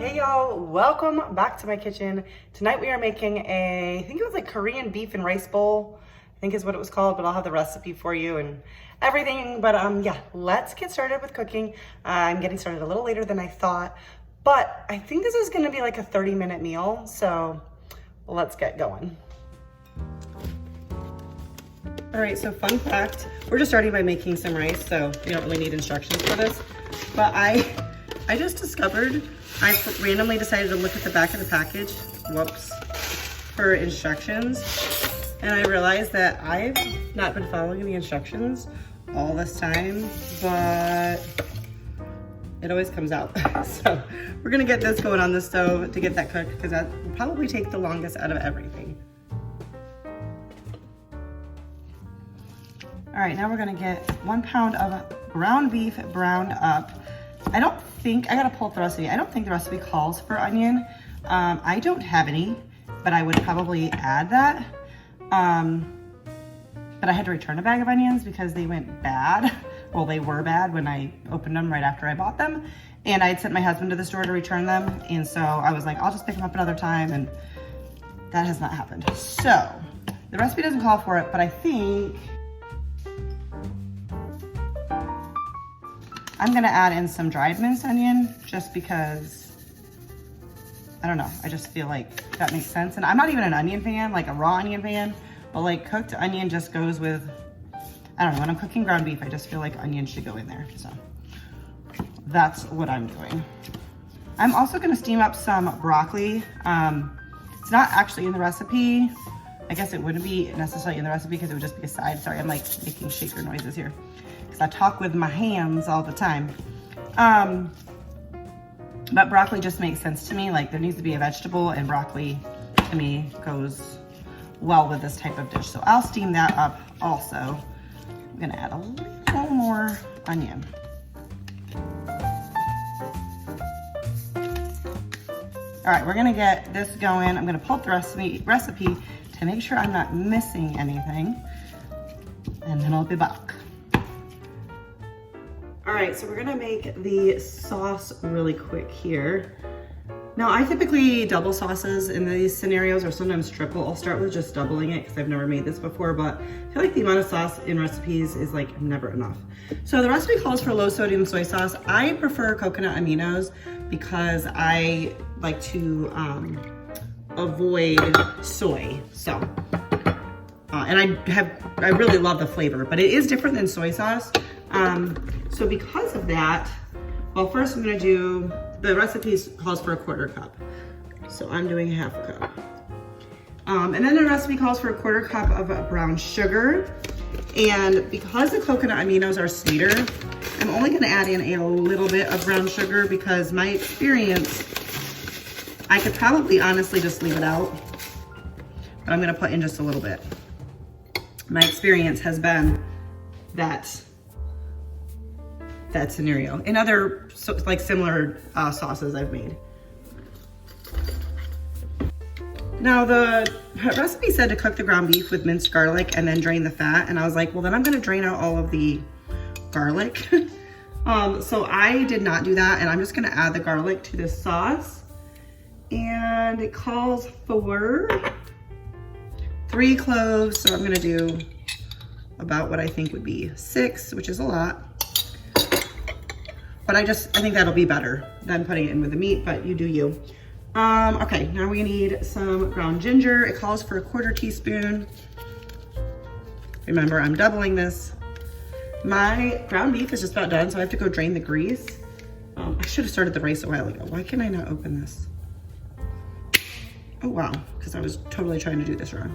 Hey y'all, welcome back to my kitchen. Tonight we are making I think it was like Korean beef and rice bowl, I think is what it was called, but I'll have the recipe for you and everything. But yeah, let's get started with cooking. I'm getting started a little later than I thought, but I think this is gonna be like a 30-minute meal, so let's get going. All right, so fun fact, we're just starting by making some rice, so you don't really need instructions for this, but I just discovered, I randomly decided to look at the back of the package, whoops, for instructions. And I realized that I've not been following the instructions all this time, but it always comes out. So we're gonna get this going on the stove to get that cooked because that will probably take the longest out of everything. All right, now we're gonna get 1 pound of ground beef browned up. I gotta pull up the recipe. I don't think the recipe calls for onion. I don't have any, but I would probably add that. But I had to return a bag of onions because they went bad. Well, they were bad when I opened them right after I bought them. And I had sent my husband to the store to return them. And so I was like, I'll just pick them up another time. And that has not happened. So the recipe doesn't call for it, but I think I'm gonna add in some dried minced onion just because, I don't know, I just feel like that makes sense. And I'm not even an onion fan, like a raw onion fan, but like cooked onion just goes with, I don't know, when I'm cooking ground beef, I just feel like onion should go in there. So that's what I'm doing. I'm also gonna steam up some broccoli. It's not actually in the recipe. I guess it wouldn't be necessarily in the recipe because it would just be a side. Sorry, I'm like making shaker noises here, because I talk with my hands all the time. But broccoli just makes sense to me. Like there needs to be a vegetable, and broccoli to me goes well with this type of dish. So I'll steam that up also. I'm gonna add a little more onion. All right, we're gonna get this going. I'm gonna pull up the recipe to make sure I'm not missing anything, and then I'll be back. All right, so we're gonna make the sauce really quick here. Now, I typically double sauces in these scenarios, or sometimes triple. I'll start with just doubling it because I've never made this before, but I feel like the amount of sauce in recipes is like never enough. So the recipe calls for low sodium soy sauce. I prefer coconut aminos because I like to avoid soy. So, and I really love the flavor, but it is different than soy sauce. So because of that, well, first I'm gonna do, the recipe calls for a 1/4 cup. So I'm doing 1/2 cup. And then the recipe calls for a 1/4 cup of brown sugar. And because the coconut aminos are sweeter, I'm only gonna add in a little bit of brown sugar because my experience, I could probably honestly just leave it out, but I'm gonna put in just a little bit. My experience has been that scenario in other like similar sauces I've made. Now the recipe said to cook the ground beef with minced garlic and then drain the fat, and I was like, well, then I'm gonna drain out all of the garlic. So I did not do that, and I'm just gonna add the garlic to this sauce. And it calls for 3 cloves, so I'm gonna do about what I think would be 6, which is a lot. But I think that'll be better than putting it in with the meat, but you do you. Okay, now we need some ground ginger. It calls for a 1/4 teaspoon. Remember, I'm doubling this. My ground beef is just about done, so I have to go drain the grease. I should have started the rice a while ago. Why can I not open this? Oh wow, because I was totally trying to do this wrong.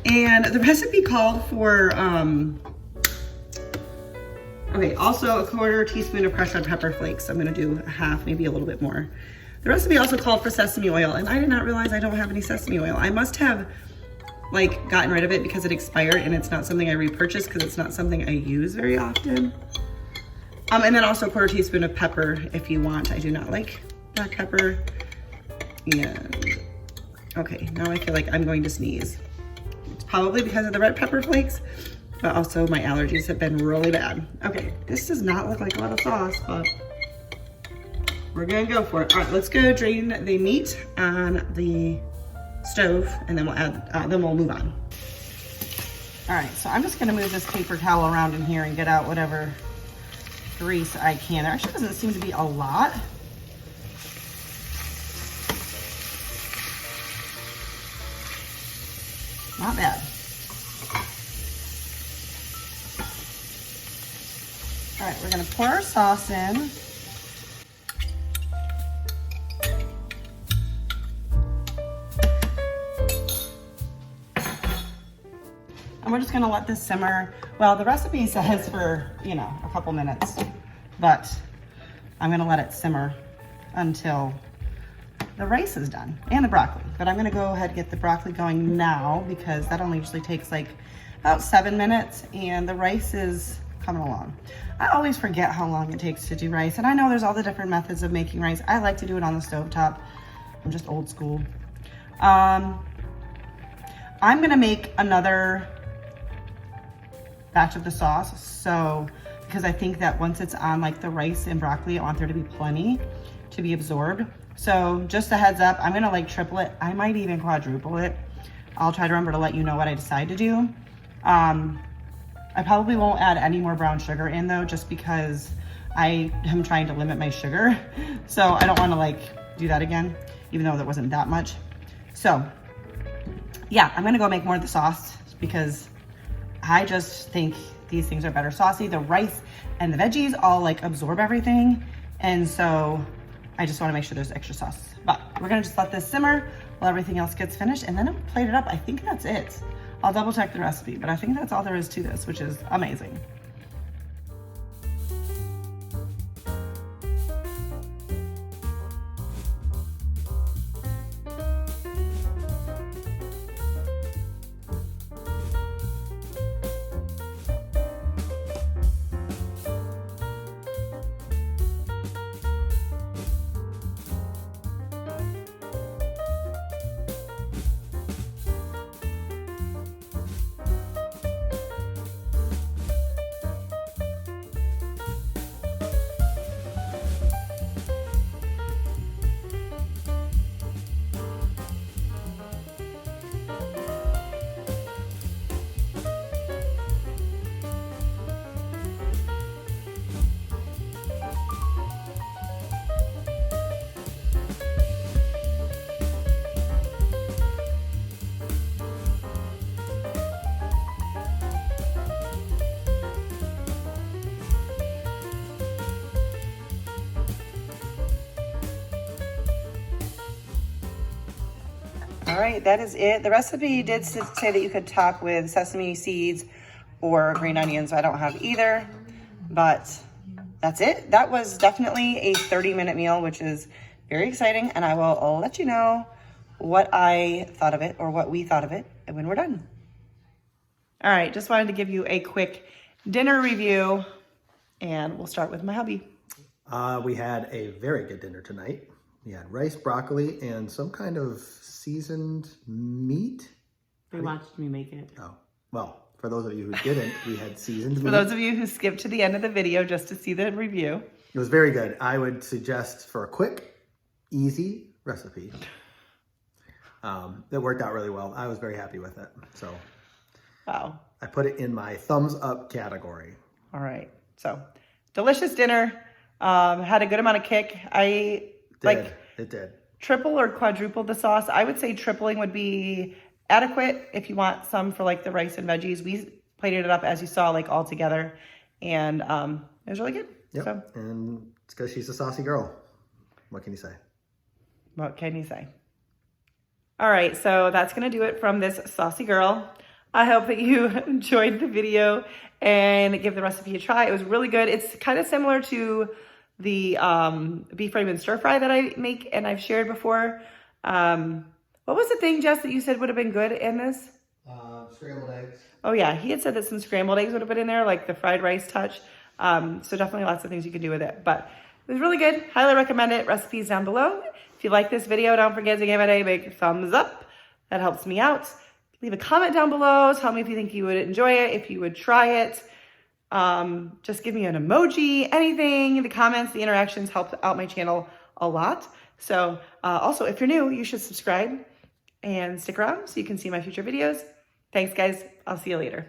And the recipe called for, okay, also a 1/4 teaspoon of crushed red pepper flakes. I'm gonna do 1/2, maybe a little bit more. The recipe also called for sesame oil, and I did not realize I don't have any sesame oil. I must have like gotten rid of it because it expired, and it's not something I repurchased because it's not something I use very often. And then also a 1/4 teaspoon of pepper if you want. I do not like black pepper. And okay, now I feel like I'm going to sneeze. It's probably because of the red pepper flakes, but also my allergies have been really bad. Okay, this does not look like a lot of sauce, but we're gonna go for it. All right, let's go drain the meat on the stove, and then we'll add, then we'll move on. All right, so I'm just gonna move this paper towel around in here and get out whatever grease I can. There actually doesn't seem to be a lot. Not bad. All right, we're gonna pour our sauce in. And we're just gonna let this simmer. Well, the recipe says for, you know, a couple minutes, but I'm gonna let it simmer until the rice is done and the broccoli. But I'm gonna go ahead and get the broccoli going now because that only usually takes like about 7 minutes, and the rice is coming along. I always forget how long it takes to do rice, and I know there's all the different methods of making rice. I like to do it on the stovetop. I'm just old school. I'm gonna make another batch of the sauce, so because I think that once it's on like the rice and broccoli, I want there to be plenty to be absorbed. So just a heads up, I'm gonna like triple it. I might even quadruple it. I'll try to remember to let you know what I decide to do. I probably won't add any more brown sugar in though, just because I am trying to limit my sugar. So I don't wanna like do that again, even though there wasn't that much. So yeah, I'm gonna go make more of the sauce because I just think these things are better saucy. The rice and the veggies all like absorb everything. And so I just wanna make sure there's extra sauce. But we're gonna just let this simmer while everything else gets finished, and then I'll plate it up. I think that's it. I'll double check the recipe, but I think that's all there is to this, which is amazing. All right, that is it. The recipe did say that you could top with sesame seeds or green onions. I don't have either, but that's it. That was definitely a 30-minute meal, which is very exciting, and I will let you know what I thought of it or what we thought of it when we're done. All right, just wanted to give you a quick dinner review, and we'll start with my hubby. We had a very good dinner tonight. We had rice, broccoli, and some kind of seasoned meat. They watched me make it. Oh, well, for those of you who didn't, we had seasoned meat. For those of you who skipped to the end of the video just to see the review. It was very good. I would suggest for a quick, easy recipe. That worked out really well. I was very happy with it. So wow. I put it in my thumbs up category. All right. So delicious dinner. Had a good amount of kick. It did. Triple or quadruple the sauce. I would say tripling would be adequate if you want some for like the rice and veggies. We plated it up as you saw, like all together, and it was really good. Yep. So, and it's because she's a saucy girl. What can you say? What can you say? All right, so that's gonna do it from this saucy girl. I hope that you enjoyed the video and give the recipe a try. It was really good. It's kind of similar to the beef ramen stir fry that I make and I've shared before. What was the thing, Jess, that you said would have been good in this? Scrambled eggs. Oh yeah, he had said that some scrambled eggs would have been in there, like the fried rice touch. So definitely lots of things you can do with it. But it was really good. Highly recommend it. Recipes down below. If you like this video, don't forget to give it a big thumbs up. That helps me out. Leave a comment down below. Tell me if you think you would enjoy it, if you would try it. Just give me an emoji, anything in the comments. The interactions help out my channel a lot. So also, if you're new, you should subscribe and stick around so you can see my future videos. Thanks, guys. I'll see you later.